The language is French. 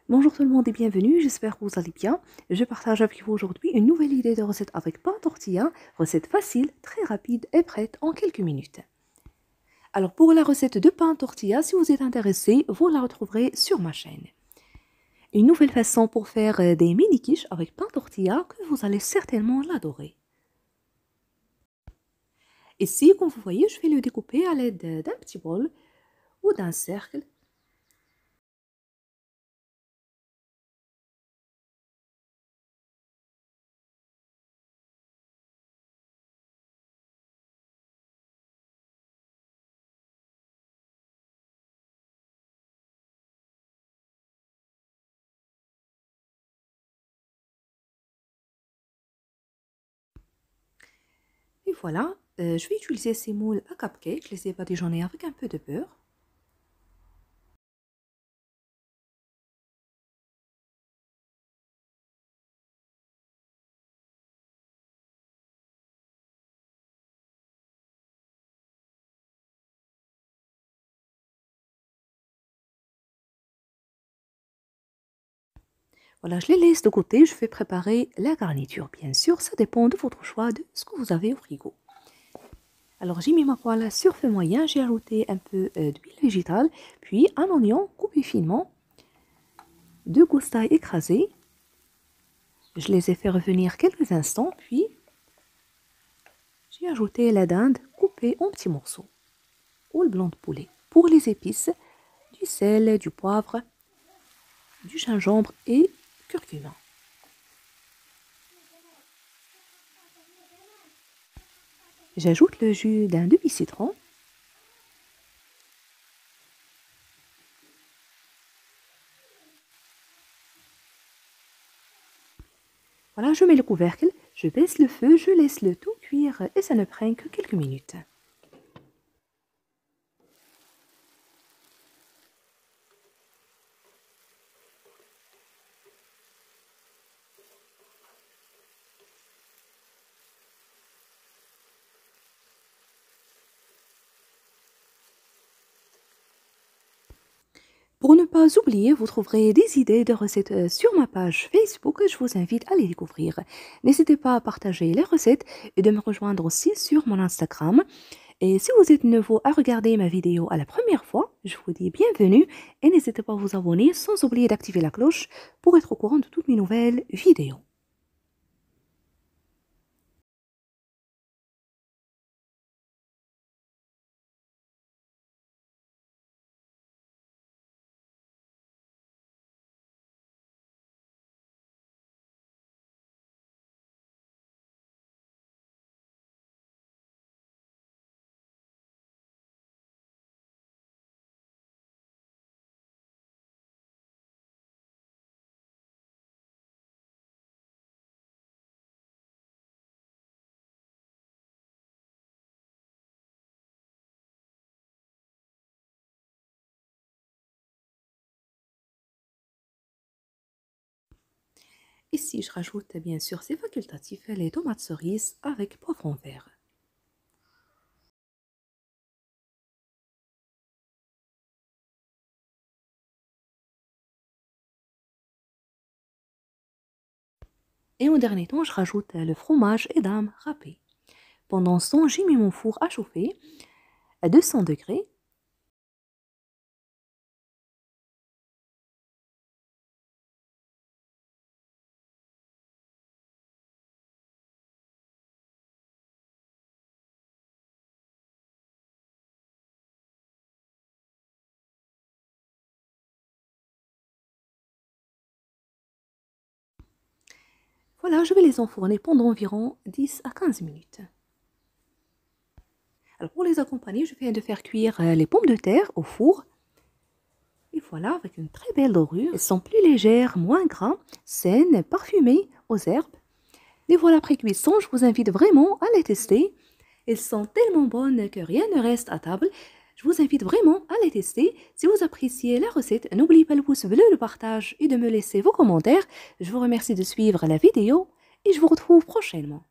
Bonjour tout le monde et bienvenue, j'espère que vous allez bien. Je partage avec vous aujourd'hui une nouvelle idée de recette avec pain tortilla, recette facile, très rapide et prête en quelques minutes. Alors pour la recette de pain tortilla, si vous êtes intéressé, vous la retrouverez sur ma chaîne. Une nouvelle façon pour faire des mini quiches avec pain tortilla que vous allez certainement l'adorer. Ici, comme vous voyez, je vais le découper à l'aide d'un petit bol ou d'un cercle. Et voilà, je vais utiliser ces moules à cupcake, je les ai badigeonnés avec un peu de beurre. Voilà, je les laisse de côté, je vais préparer la garniture. Bien sûr, ça dépend de votre choix, de ce que vous avez au frigo. Alors, j'ai mis ma poêle sur feu moyen, j'ai ajouté un peu d'huile végétale, puis un oignon coupé finement, 2 gousses d'ail écrasées. Je les ai fait revenir quelques instants, puis j'ai ajouté la dinde coupée en petits morceaux, ou le blanc de poulet. Pour les épices, du sel, du poivre, du gingembre et curcuma. J'ajoute le jus d'un demi-citron. Voilà, je mets le couvercle, je baisse le feu, je laisse le tout cuire et ça ne prend que quelques minutes. Pour ne pas oublier, vous trouverez des idées de recettes sur ma page Facebook et je vous invite à les découvrir. N'hésitez pas à partager les recettes et de me rejoindre aussi sur mon Instagram. Et si vous êtes nouveau à regarder ma vidéo à la première fois, je vous dis bienvenue et n'hésitez pas à vous abonner sans oublier d'activer la cloche pour être au courant de toutes mes nouvelles vidéos. Ici, je rajoute bien sûr, c'est facultatif, les tomates cerises avec poivron vert. Et en dernier temps, je rajoute le fromage Edam râpé. Pendant ce temps, j'ai mis mon four à chauffer à 200 degrés. Voilà, je vais les enfourner pendant environ 10 à 15 minutes. Alors pour les accompagner, je viens de faire cuire les pommes de terre au four. Et voilà, avec une très belle dorure. Elles sont plus légères, moins gras, saines, parfumées aux herbes. Les voilà après cuisson, je vous invite vraiment à les tester. Elles sont tellement bonnes que rien ne reste à table. Je vous invite vraiment à les tester. Si vous appréciez la recette, n'oubliez pas le pouce bleu, le partage et de me laisser vos commentaires. Je vous remercie de suivre la vidéo et je vous retrouve prochainement.